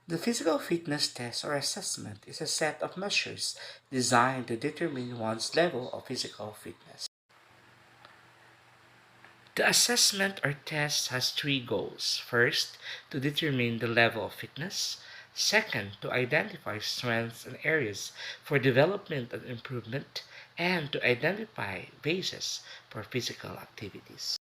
The physical fitness test or assessment is a set of measures designed to determine one's level of physical fitness. The assessment or test has three goals. First, to determine the level of fitness. Second, to identify strengths and areas for development and improvement. And to identify bases for physical activities.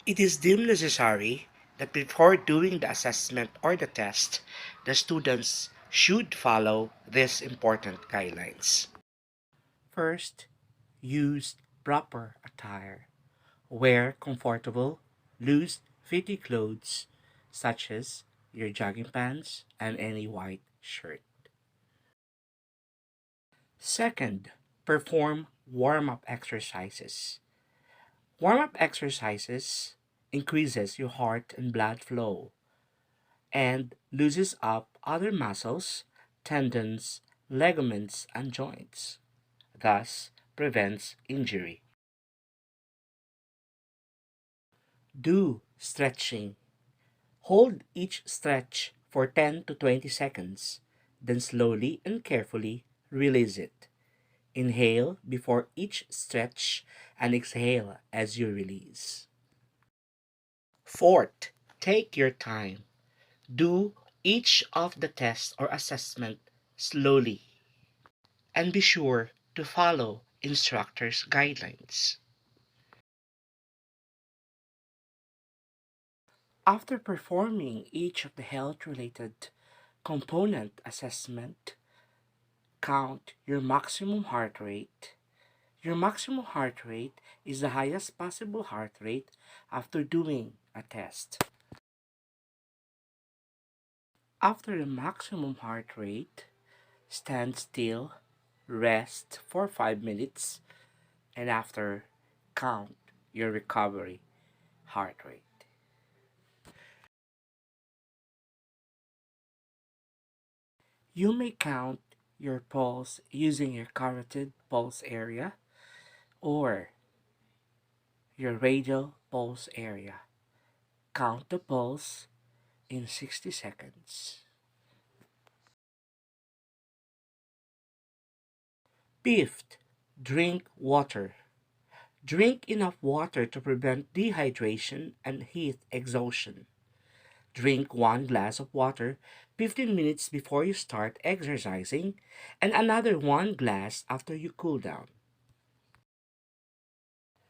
It is deemed necessary that before doing the assessment or the test, the students should follow these important guidelines. First, use proper attire. Wear comfortable, loose fitting clothes such as your jogging pants and any white shirt. Second, perform warm up exercises. Warm up exercises increases your heart and blood flow and loosens up other muscles, tendons, ligaments, and joints, thus prevents injury. Do stretching. Hold each stretch for 10 to 20 seconds, then slowly and carefully release it. Inhale before each stretch and exhale as you release. Fourth, take your time. Do each of the tests or assessment slowly and be sure to follow instructors' guidelines. After performing each of the health-related component assessment, count your maximum heart rate. Your maximum heart rate is the highest possible heart rate after doing a test. After the maximum heart rate, stand still, rest for 5 minutes, and after, count your recovery heart rate. You may count your pulse using your carotid pulse area or your radial pulse area. Count the pulse in 60 seconds. Fifth, drink water. Drink enough water to prevent dehydration and heat exhaustion. Drink 1 glass of water 15 minutes before you start exercising and another 1 glass after you cool down.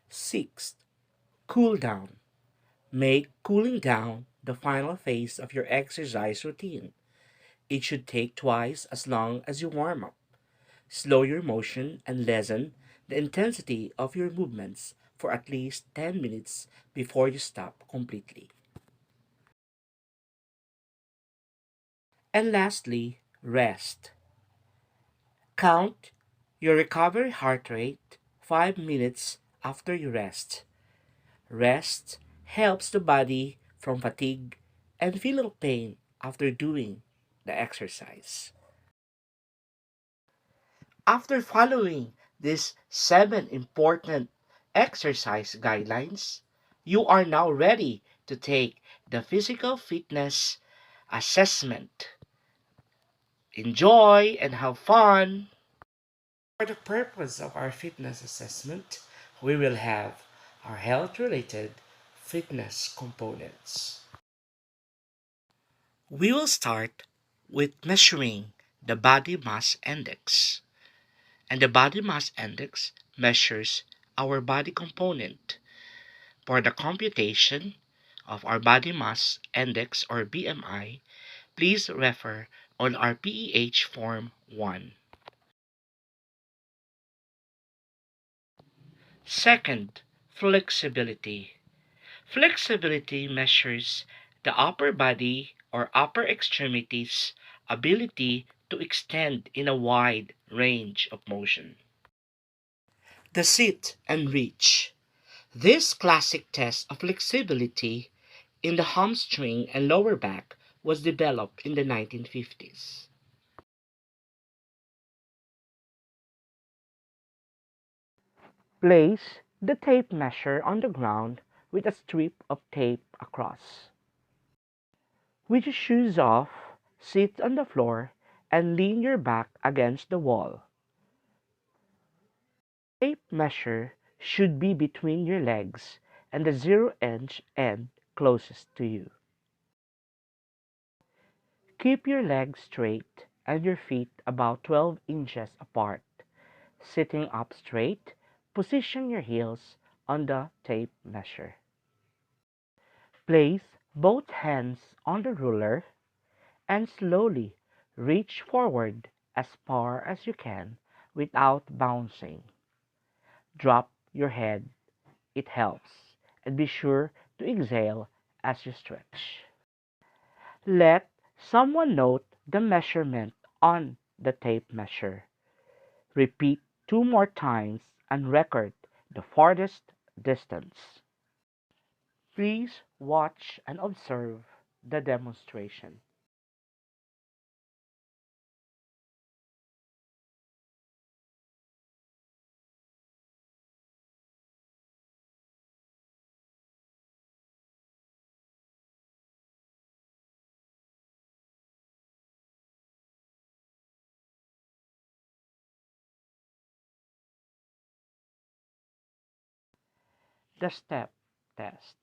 Sixth, cool down. Make cooling down the final phase of your exercise routine. It should take twice as long as you warm up. Slow your motion and lessen the intensity of your movements for at least 10 minutes before you stop completely. And lastly, rest. Count your recovery heart rate 5 minutes after you rest. Rest helps the body from fatigue and feeling pain after doing the exercise. After following these 7 important exercise guidelines, you are now ready to take the physical fitness assessment. Enjoy and have fun! For the purpose of our fitness assessment, we will have our health related fitness components. We will start with measuring the body mass index. And the body mass index measures our body component. For the computation of our body mass index or BMI, please refer on our PEH Form 1. Second, flexibility. Flexibility measures the upper body or upper extremities ability to extend in a wide range of motion. The sit and reach. This classic test of flexibility in the hamstring and lower back was developed in the 1950s. Place the tape measure on the ground with a strip of tape across. With your shoes off, Sit on the floor and lean your back against the wall. Tape measure should be between your legs and the 0 inch end closest to you. Keep your legs straight and your feet about 12 inches apart. Sitting up straight, position your heels on the tape measure. Place both hands on the ruler and slowly reach forward as far as you can without bouncing. Drop your head, it helps, and be sure to exhale as you stretch. Let someone note the measurement on the tape measure. Repeat 2 more times and record the farthest distance. Please watch and observe the demonstration. The step test.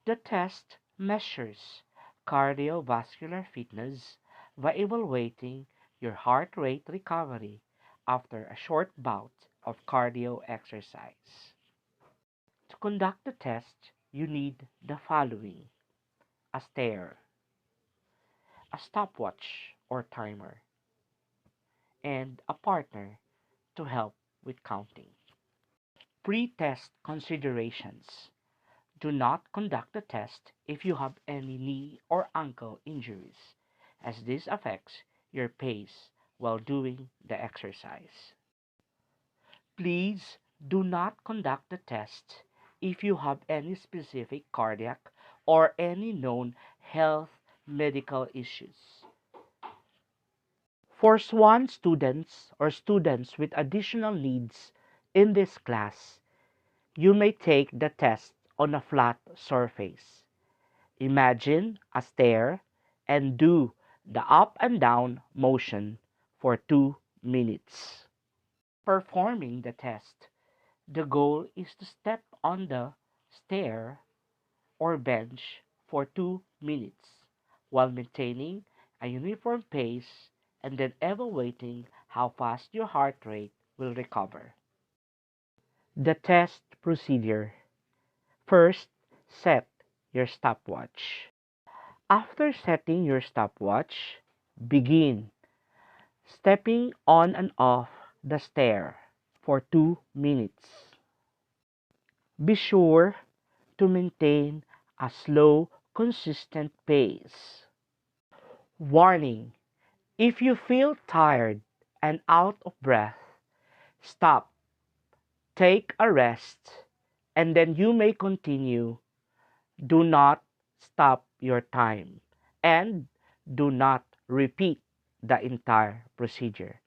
The test measures cardiovascular fitness by evaluating your heart rate recovery after a short bout of cardio exercise. To conduct the test, you need the following: a stair, a stopwatch or timer, and a partner to help with counting. Pre-test considerations. Do not conduct the test if you have any knee or ankle injuries, as this affects your pace while doing the exercise. Please do not conduct the test if you have any specific cardiac or any known health medical issues. For SWAN students or students with additional needs in this class, you may take the test on a flat surface. Imagine a stair and do the up and down motion for 2 minutes. Performing the test, the goal is to step on the stair or bench for 2 minutes while maintaining a uniform pace and then evaluating how fast your heart rate will recover. The test procedure. First, set your stopwatch. After setting your stopwatch, begin stepping on and off the stair for 2 minutes. Be sure to maintain a slow, consistent pace. Warning: if you feel tired and out of breath, stop, take a rest, and then you may continue. Do not stop your time and do not repeat the entire procedure.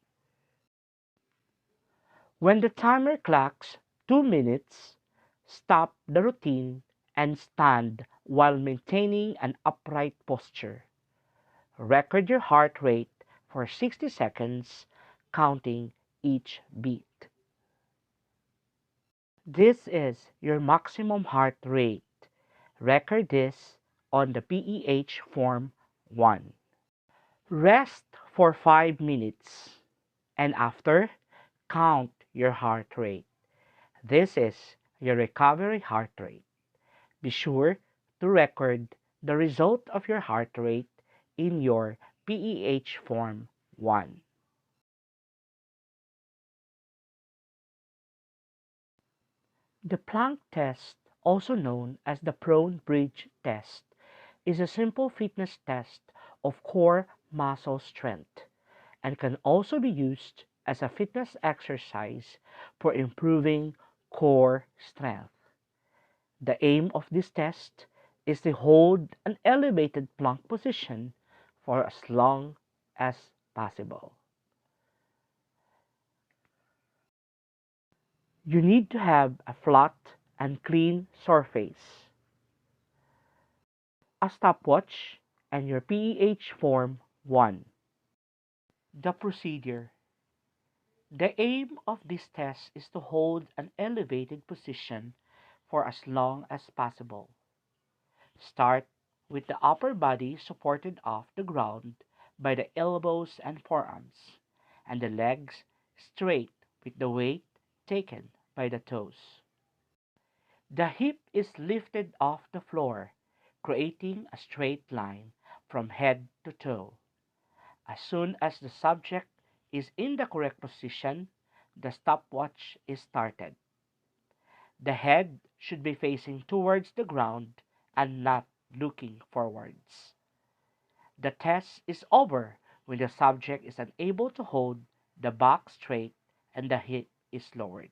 When the timer clocks 2 minutes, stop the routine and stand while maintaining an upright posture. Record your heart rate for 60 seconds, counting each beat. This is your maximum heart rate. Record this on the PEH Form 1. Rest for 5 minutes and after, count your heart rate. This is your recovery heart rate. Be sure to record the result of your heart rate in your PEH Form 1. The plank test, also known as the prone bridge test, is a simple fitness test of core muscle strength and can also be used as a fitness exercise for improving core strength. The aim of this test is to hold an elevated plank position for as long as possible. You need to have a flat and clean surface, a stopwatch, and your PEH Form 1. The procedure. The aim of this test is to hold an elevated position for as long as possible. Start with the upper body supported off the ground by the elbows and forearms, and the legs straight with the weight taken by the toes. The hip is lifted off the floor, creating a straight line from head to toe. As soon as the subject is in the correct position, the stopwatch is started. The head should be facing towards the ground and not looking forwards. The test is over when the subject is unable to hold the back straight and the hip is lowered.